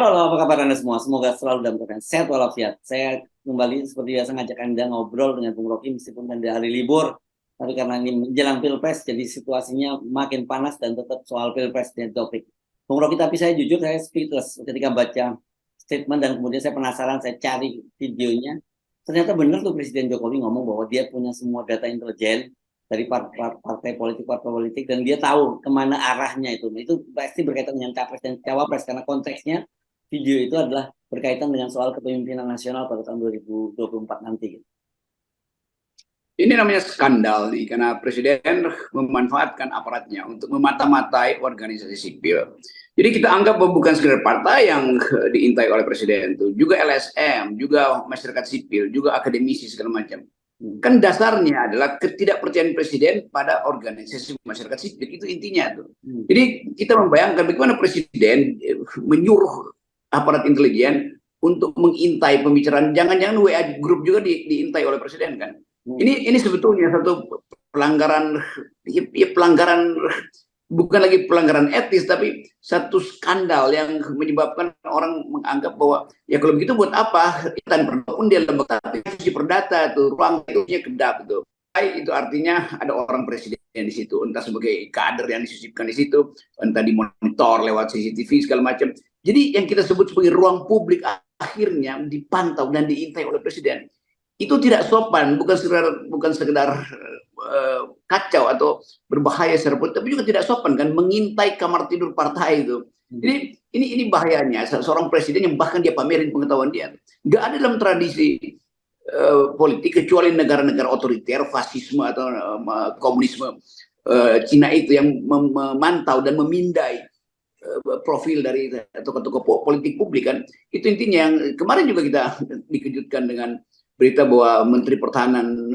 Halo, apa kabar Anda semua? Semoga selalu dalam keadaan sehat walafiat. Saya kembali seperti biasa ngajak Anda ngobrol dengan Bung Rocky meskipun Anda hari libur. Tapi karena ini menjelang Pilpres, jadi situasinya makin panas dan tetap soal Pilpres dan topik. Bung Rocky, tapi saya jujur, saya speechless ketika baca statement dan kemudian saya penasaran, saya cari videonya. Ternyata benar tuh Presiden Jokowi ngomong bahwa dia punya semua data intelijen dari partai politik dan dia tahu kemana arahnya itu. Itu pasti berkaitan dengan capres dan cawapres karena konteksnya video itu adalah berkaitan dengan soal kepemimpinan nasional pada tahun 2024 nanti. Ini namanya skandal nih, karena Presiden memanfaatkan aparatnya untuk memata-matai organisasi sipil. Jadi kita anggap bahwa bukan sekedar partai yang diintai oleh Presiden itu, juga LSM, juga masyarakat sipil, juga akademisi segala macam. Kan dasarnya adalah ketidakpercayaan Presiden pada organisasi masyarakat sipil, itu intinya tuh. Jadi kita membayangkan bagaimana Presiden menyuruh aparat intelijen untuk mengintai pembicaraan, jangan-jangan WA grup juga diintai oleh Presiden kan. Ini sebetulnya satu pelanggaran, ya pelanggaran, bukan lagi pelanggaran etis, tapi satu skandal yang menyebabkan orang menganggap bahwa ya kalau begitu buat apa? Dan pun dia lembaga perdata tuh ruang itu kedap itu. Itu artinya ada orang presiden di situ, entah sebagai kader yang disisipkan di situ, entah dimonitor lewat CCTV segala macam. Jadi yang kita sebut sebagai ruang publik akhirnya dipantau dan diintai oleh presiden. Itu tidak sopan, bukan sekedar kacau atau berbahaya secara politik, tapi juga tidak sopan kan, mengintai kamar tidur partai itu. Jadi ini bahayanya seorang presiden yang bahkan dia pamerin pengetahuan dia. Nggak ada dalam tradisi politik kecuali negara-negara otoriter, fasisme atau komunisme Cina itu yang memantau dan memindai profil dari tokoh-tokoh politik publik kan. Itu intinya yang kemarin juga kita dikejutkan dengan berita bahwa Menteri Pertahanan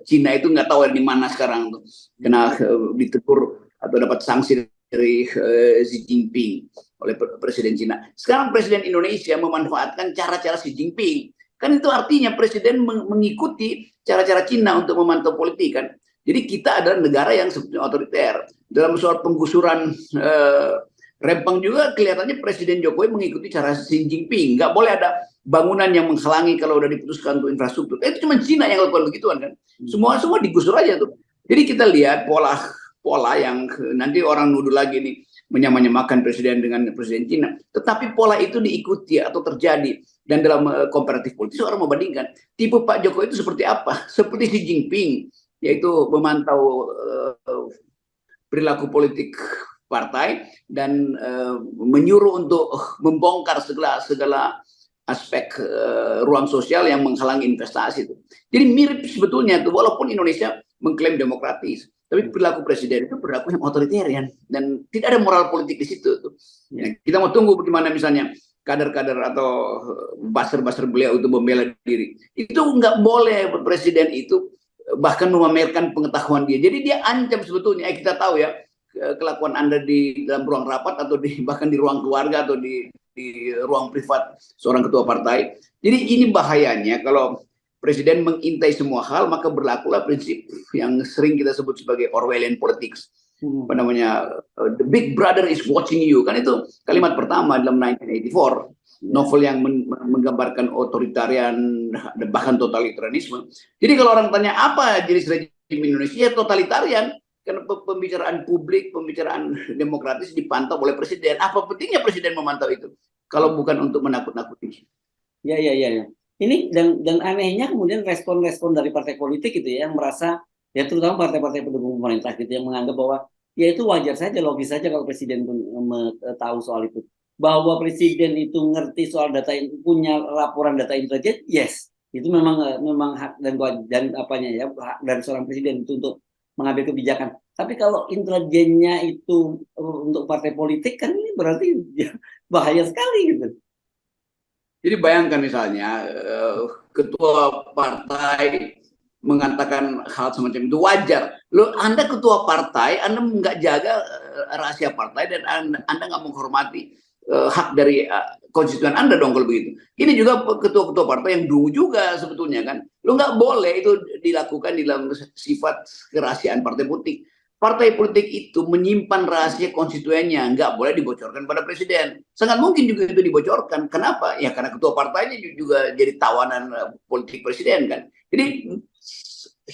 Cina itu nggak tahu di mana sekarang tuh, kena ditegur atau dapat sanksi dari Xi Jinping oleh Presiden Cina. Sekarang Presiden Indonesia memanfaatkan cara-cara Xi Jinping, kan itu artinya Presiden mengikuti cara-cara Cina untuk memantau politik kan. Jadi kita adalah negara yang sebetulnya otoriter. Dalam soal penggusuran Rempang juga kelihatannya Presiden Jokowi mengikuti cara Xi Jinping. Nggak boleh ada bangunan yang menghalangi kalau udah diputuskan untuk infrastruktur. Itu cuma Cina yang lakukan begituan kan. Semua digusur aja tuh. Jadi kita lihat pola yang nanti orang nuduh lagi nih menyamakan presiden dengan presiden Cina. Tetapi pola itu diikuti atau terjadi. Dan dalam komparatif politik orang membandingkan tipe Pak Jokowi itu seperti apa? Seperti Xi Jinping, yaitu memantau perilaku politik partai dan menyuruh untuk membongkar segala aspek ruang sosial yang menghalangi investasi itu. Jadi mirip sebetulnya itu, walaupun Indonesia mengklaim demokratis, tapi perilaku presiden itu perilaku yang otoritarian dan tidak ada moral politik di situ tuh. Ya, kita mau tunggu bagaimana misalnya kader-kader atau buzzer-buzzer beliau itu membela diri. Itu nggak boleh presiden itu bahkan memamerkan pengetahuan dia. Jadi dia ancam sebetulnya. Kita tahu ya kelakuan Anda di dalam ruang rapat atau bahkan di ruang keluarga atau di ruang privat seorang ketua partai. Jadi ini bahayanya kalau presiden mengintai semua hal, maka berlakulah prinsip yang sering kita sebut sebagai Orwellian politics. Apa namanya, the big brother is watching you, kan itu kalimat pertama dalam 1984, novel yang menggambarkan otoritarian bahkan totalitarianisme. Jadi kalau orang tanya apa jenis rejim Indonesia, totalitarian. Karena pembicaraan publik, pembicaraan demokratis dipantau oleh presiden. Apa pentingnya presiden memantau itu? Kalau bukan untuk menakut-nakuti. Ya. Ini dan anehnya kemudian respon-respon dari partai politik gitu ya, yang merasa, ya terutama partai-partai pendukung pemerintah gitu, yang menganggap bahwa ya itu wajar saja, logis saja kalau presiden pun tahu soal itu. Bahwa presiden itu ngerti soal data, punya laporan data intelijen, yes. Itu memang hak dan apanya ya, hak dari seorang presiden itu untuk mengambil kebijakan. Tapi kalau intelijennya itu untuk partai politik kan ini berarti bahaya sekali gitu. Jadi bayangkan misalnya ketua partai mengatakan hal semacam itu wajar. Lo Anda ketua partai, Anda nggak jaga rahasia partai dan Anda nggak menghormati hak dari konstituen Anda dong kalau begitu. Ini juga ketua-ketua partai yang dulu juga sebetulnya kan. Lo nggak boleh itu dilakukan dalam sifat kerahasiaan partai politik. partai politik itu menyimpan rahasia konstituennya, nggak boleh dibocorkan pada presiden. Sangat mungkin juga itu dibocorkan. Kenapa? Ya karena ketua partainya juga jadi tawanan politik presiden kan. Jadi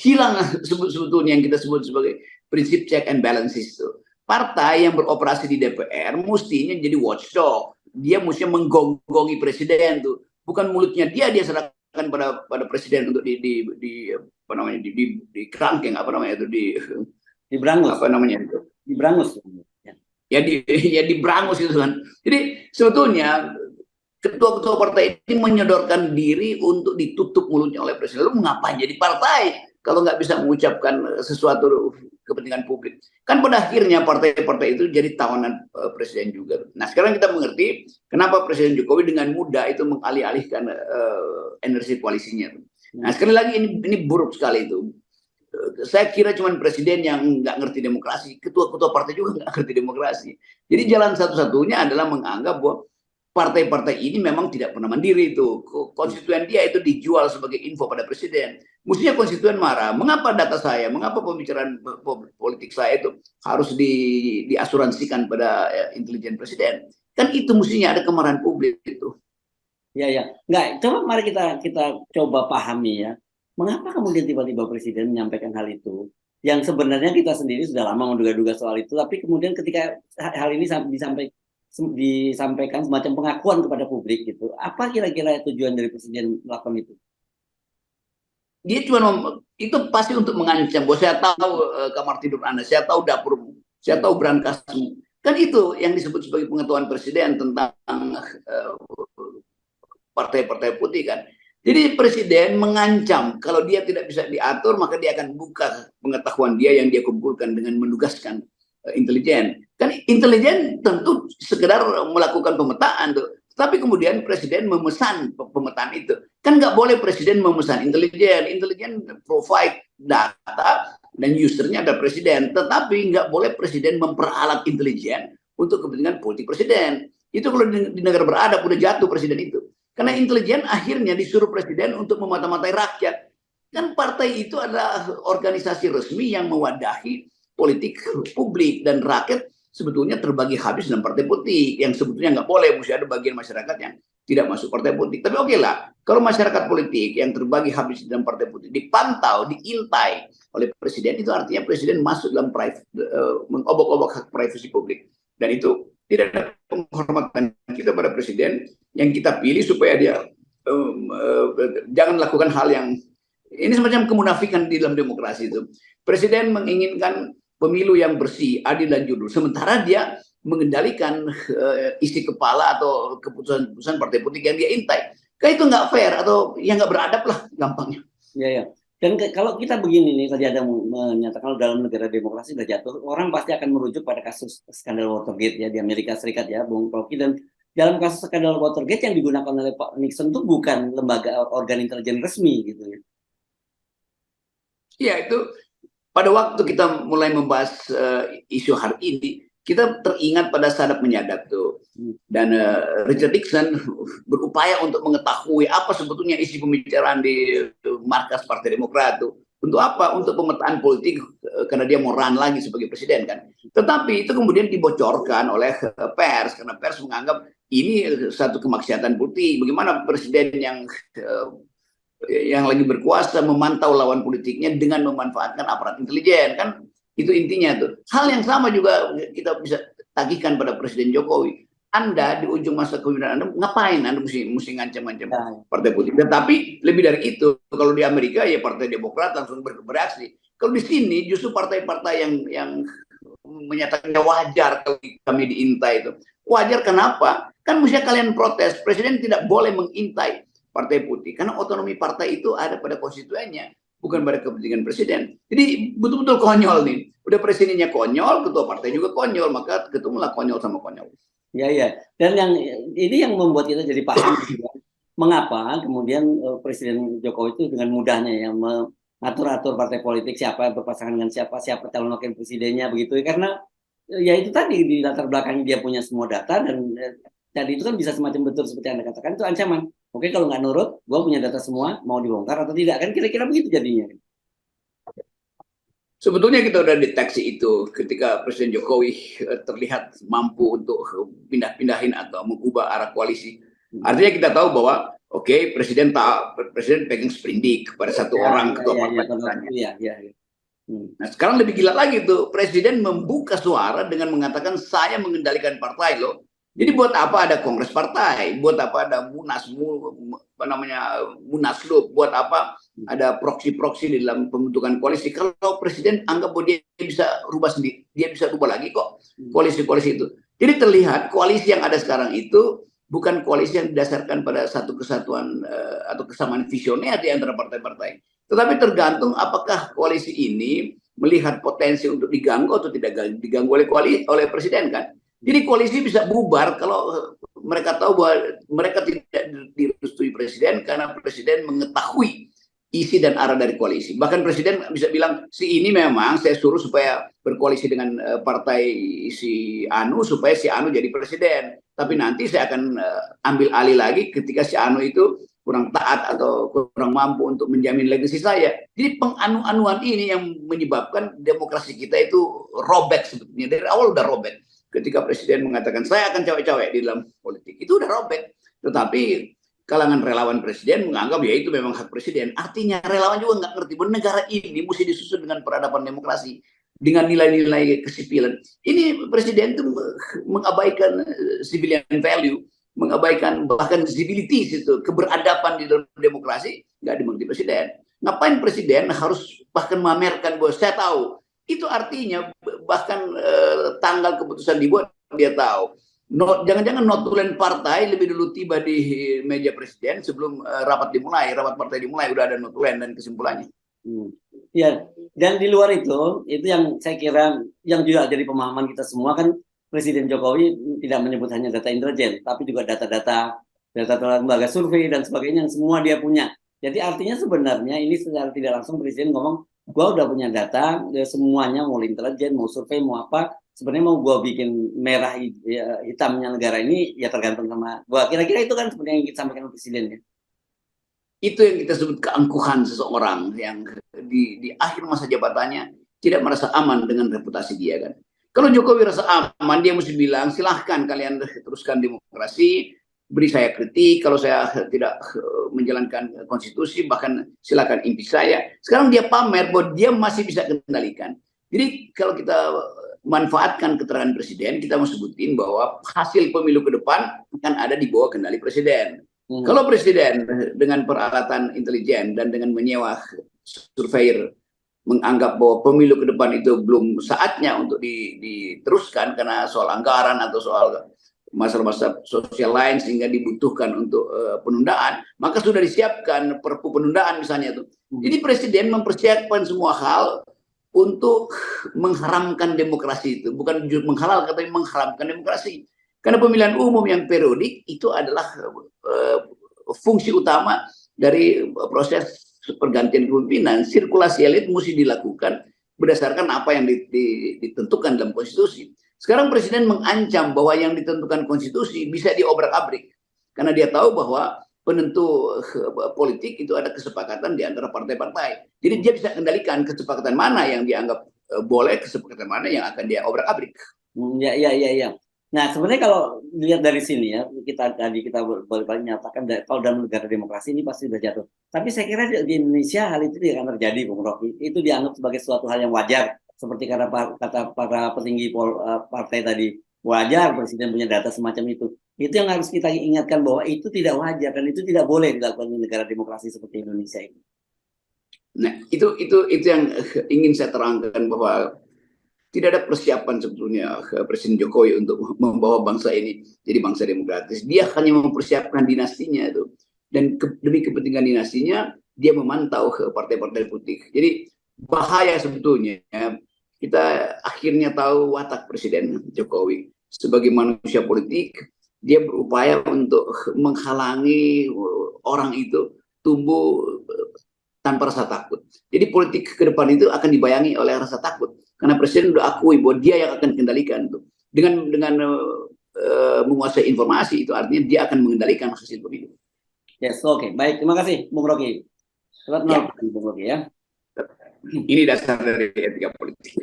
hilang sebetulnya yang kita sebut sebagai prinsip check and balances itu. Partai yang beroperasi di DPR mestinya jadi watchdog. Dia mestinya menggonggongi presiden tuh. Bukan mulutnya dia serahkan pada presiden untuk di apa namanya di kerangkeng apa namanya itu Diberangus, apa namanya itu diberangus. Ya. ya ya diberangus itu kan. Jadi sebetulnya ketua-ketua partai ini menyodorkan diri untuk ditutup mulutnya oleh presiden. Lalu ngapain jadi partai kalau nggak bisa mengucapkan sesuatu kepentingan publik? Kan pada akhirnya partai-partai itu jadi tawanan presiden juga. Nah sekarang kita mengerti kenapa Presiden Jokowi dengan mudah itu mengalih-alihkan energi koalisinya. Nah sekali lagi ini buruk sekali itu. Saya kira cuma presiden yang nggak ngerti demokrasi, ketua-ketua partai juga nggak ngerti demokrasi. Jadi jalan satu-satunya adalah menganggap bahwa partai-partai ini memang tidak pernah mandiri itu. Konstituen dia itu dijual sebagai info pada presiden. Mestinya konstituen marah. Mengapa data saya, mengapa pembicaraan politik saya itu harus diasuransikan pada intelijen presiden? Kan itu mestinya ada kemarahan publik itu. Ya, ya. Nggak, coba mari kita coba pahami ya. Mengapa kemudian tiba-tiba Presiden menyampaikan hal itu? Yang sebenarnya kita sendiri sudah lama menduga-duga soal itu, tapi kemudian ketika hal ini disampaikan semacam pengakuan kepada publik gitu. Apa kira-kira tujuan dari Presiden melakukan itu? Dia cuma itu pasti untuk mengancam bahwa saya tahu kamar tidur Anda, saya tahu dapurmu, saya tahu berangkasmu. Kan itu yang disebut sebagai pengetahuan presiden tentang partai-partai putih kan. Jadi presiden mengancam kalau dia tidak bisa diatur maka dia akan buka pengetahuan dia yang dia kumpulkan dengan menugaskan intelijen. Kan intelijen tentu sekedar melakukan pemetaan tuh. Tapi kemudian presiden memesan pemetaan itu. Kan nggak boleh presiden memesan intelijen. Intelijen provide data dan usernya ada presiden. Tetapi nggak boleh presiden memperalat intelijen untuk kepentingan politik presiden. Itu kalau di negara beradab udah jatuh presiden itu. Karena intelijen akhirnya disuruh presiden untuk memata-matai rakyat. Kan partai itu adalah organisasi resmi yang mewadahi politik publik dan rakyat sebetulnya terbagi habis dalam partai politik yang sebetulnya nggak boleh, mesti ada bagian masyarakat yang tidak masuk partai politik. Tapi oke lah, kalau masyarakat politik yang terbagi habis dalam partai politik dipantau, diintai oleh presiden, itu artinya presiden masuk dalam mengobok-obok hak privasi publik. Dan itu tidak ada penghormatan kita pada presiden yang kita pilih supaya dia jangan lakukan hal yang ini semacam kemunafikan di dalam demokrasi itu. Presiden menginginkan pemilu yang bersih, adil dan jujur, sementara dia mengendalikan isi kepala atau keputusan-keputusan partai politik yang dia intai. Kayak itu nggak fair atau yang nggak beradab lah gampangnya. Ya, ya. Dan kalau kita begini nih, tadi ada menyatakan dalam negara demokrasi sudah jatuh, orang pasti akan merujuk pada kasus skandal Watergate ya di Amerika Serikat ya, Bung Rocky. Dan dalam kasus skandal Watergate yang digunakan oleh Pak Nixon itu bukan lembaga organ intelijen resmi gitu ya. Ya itu pada waktu kita mulai membahas isu hari ini, kita teringat pada Sadap Menyadap tuh. Dan Richard Nixon berupaya untuk mengetahui apa sebetulnya isi pembicaraan di markas Partai Demokrat tuh. Untuk apa? Untuk pemetaan politik karena dia mau run lagi sebagai presiden kan. Tetapi itu kemudian dibocorkan oleh pers karena pers menganggap ini satu kemaksiatan politik. Bagaimana presiden yang lagi berkuasa memantau lawan politiknya dengan memanfaatkan aparat intelijen kan itu intinya tuh. Hal yang sama juga kita bisa tagihkan pada Presiden Jokowi. Anda di ujung masa kepemimpinan Anda ngapain Anda mesti ngancam-ngancam partai politik. Tetapi lebih dari itu, kalau di Amerika ya Partai Demokrat langsung bereaksi. Kalau di sini justru partai-partai yang menyatakannya wajar kalau kami diintai itu. Wajar kenapa? Kan mesti kalian protes. Presiden tidak boleh mengintai partai putih karena otonomi partai itu ada pada konstituennya, bukan pada kepentingan presiden. Jadi betul-betul konyol nih. Udah presidennya konyol, ketua partai juga konyol, maka ketemulah konyol sama konyol. Ya, ya. Dan ini yang membuat kita jadi paham juga mengapa kemudian Presiden Jokowi itu dengan mudahnya yang mengatur-atur partai politik siapa yang berpasangan dengan siapa calon wakil presidennya begitu. Karena ya itu tadi di latar belakang dia punya semua data dan itu kan bisa semacam betul seperti Anda katakan itu ancaman. Oke, kalau nggak nurut, gue punya data semua, mau dibongkar atau tidak kan kira-kira begitu jadinya. Sebetulnya kita udah deteksi itu ketika Presiden Jokowi terlihat mampu untuk pindah-pindahin atau mengubah arah koalisi. Artinya kita tahu bahwa oke, presiden pegang sprindik kepada satu orang ketua partai misalnya. Nah, sekarang lebih gila lagi tuh, presiden membuka suara dengan mengatakan saya mengendalikan partai loh. Jadi buat apa ada kongres partai? Buat apa ada munaslup? Buat apa ada proksi-proksi di dalam pembentukan koalisi? Kalau presiden anggap bahwa dia bisa rubah sendiri, dia bisa rubah lagi kok koalisi-koalisi itu. Jadi terlihat koalisi yang ada sekarang itu bukan koalisi yang didasarkan pada satu kesatuan atau kesamaan visioner di antara partai-partai. Tetapi tergantung apakah koalisi ini melihat potensi untuk diganggu atau tidak diganggu oleh presiden kan. Jadi koalisi bisa bubar kalau mereka tahu bahwa mereka tidak direstui presiden karena presiden mengetahui isi dan arah dari koalisi. Bahkan presiden bisa bilang, si ini memang saya suruh supaya berkoalisi dengan partai si Anu supaya si Anu jadi presiden. Tapi nanti saya akan ambil alih lagi ketika si Anu itu kurang taat atau kurang mampu untuk menjamin legasi saya. Jadi penganu-anuan ini yang menyebabkan demokrasi kita itu robek sebetulnya. Dari awal udah robek. Ketika presiden mengatakan saya akan cawe-cawe di dalam politik, itu udah robek. Tetapi kalangan relawan presiden menganggap ya itu memang hak presiden. Artinya relawan juga nggak ngerti bahwa negara ini mesti disusun dengan peradaban demokrasi, dengan nilai-nilai kesipilan. Ini presiden itu mengabaikan civilian value, mengabaikan bahkan civility itu, keberadaban di dalam demokrasi nggak dimengerti presiden. Ngapain presiden harus bahkan memamerkan bahwa saya tahu? Itu artinya bahkan tanggal keputusan dibuat dia tahu. Jangan-jangan notulen partai lebih dulu tiba di meja presiden sebelum rapat partai dimulai udah ada notulen dan kesimpulannya. Ya, dan di luar itu yang saya kira yang juga jadi pemahaman kita semua kan Presiden Jokowi tidak menyebut hanya data intelijen, tapi juga data lembaga survei dan sebagainya yang semua dia punya. Jadi artinya sebenarnya ini secara tidak langsung Presiden ngomong, gue udah punya data, semuanya mau intelijen, mau survei, mau apa, sebenarnya mau gue bikin merah hitamnya negara ini ya tergantung sama gue. Kira-kira itu kan sebenarnya yang kita sampaikan Presiden ya. Itu yang kita sebut keangkuhan seseorang yang di akhir masa jabatannya tidak merasa aman dengan reputasi dia kan. Kalau Jokowi rasa aman, dia mesti bilang silahkan kalian teruskan demokrasi, beri saya kritik kalau saya tidak menjalankan konstitusi, bahkan silakan impeach saya. Sekarang dia pamer bahwa dia masih bisa kendalikan. Jadi kalau kita manfaatkan keterangan presiden, kita mau sebutin bahwa hasil pemilu ke depan akan ada di bawah kendali presiden. Kalau presiden dengan peralatan intelijen dan dengan menyewa surveyor menganggap bahwa pemilu ke depan itu belum saatnya untuk diteruskan karena soal anggaran atau soal masalah-masalah sosial lain sehingga dibutuhkan untuk penundaan, maka sudah disiapkan perpu penundaan misalnya itu. Jadi presiden mempersiapkan semua hal untuk mengharamkan demokrasi itu, bukan menghalalkan tapi mengharamkan demokrasi. Karena pemilihan umum yang periodik itu adalah fungsi utama dari proses pergantian kepemimpinan. Sirkulasi elit mesti dilakukan berdasarkan apa yang ditentukan dalam konstitusi. Sekarang presiden mengancam bahwa yang ditentukan konstitusi bisa diobrak-abrik. Karena dia tahu bahwa penentu politik itu ada kesepakatan di antara partai-partai. Jadi dia bisa kendalikan kesepakatan mana yang dianggap boleh, kesepakatan mana yang akan dia obrak-abrik. Ya. Nah, sebenarnya kalau dilihat dari sini ya, kita boleh nyatakan kalau dalam negara demokrasi ini pasti sudah jatuh. Tapi saya kira di Indonesia hal itu tidak akan terjadi, Bung Rocky. Itu dianggap sebagai suatu hal yang wajar, seperti kata para petinggi partai tadi, wajar presiden punya data semacam itu. Itu yang harus kita ingatkan bahwa itu tidak wajar dan itu tidak boleh dilakukan di negara demokrasi seperti Indonesia ini. Nah, itu yang ingin saya terangkan bahwa tidak ada persiapan sebetulnya Presiden Jokowi untuk membawa bangsa ini jadi bangsa demokratis. Dia hanya mempersiapkan dinastinya itu. Dan demi kepentingan dinastinya, dia memantau partai-partai politik. Jadi bahaya sebetulnya. Kita akhirnya tahu watak Presiden Jokowi. Sebagai manusia politik, dia berupaya untuk menghalangi orang itu tumbuh tanpa rasa takut. Jadi politik ke depan itu akan dibayangi oleh rasa takut. Karena presiden sudah akui bahwa dia yang akan kendalikan itu. Dengan menguasai informasi itu artinya dia akan mengendalikan hasil pemilu. Yes, oke. Baik, terima kasih Bung Rocky. Bung Rocky ya. Ini dasar dari etika politik.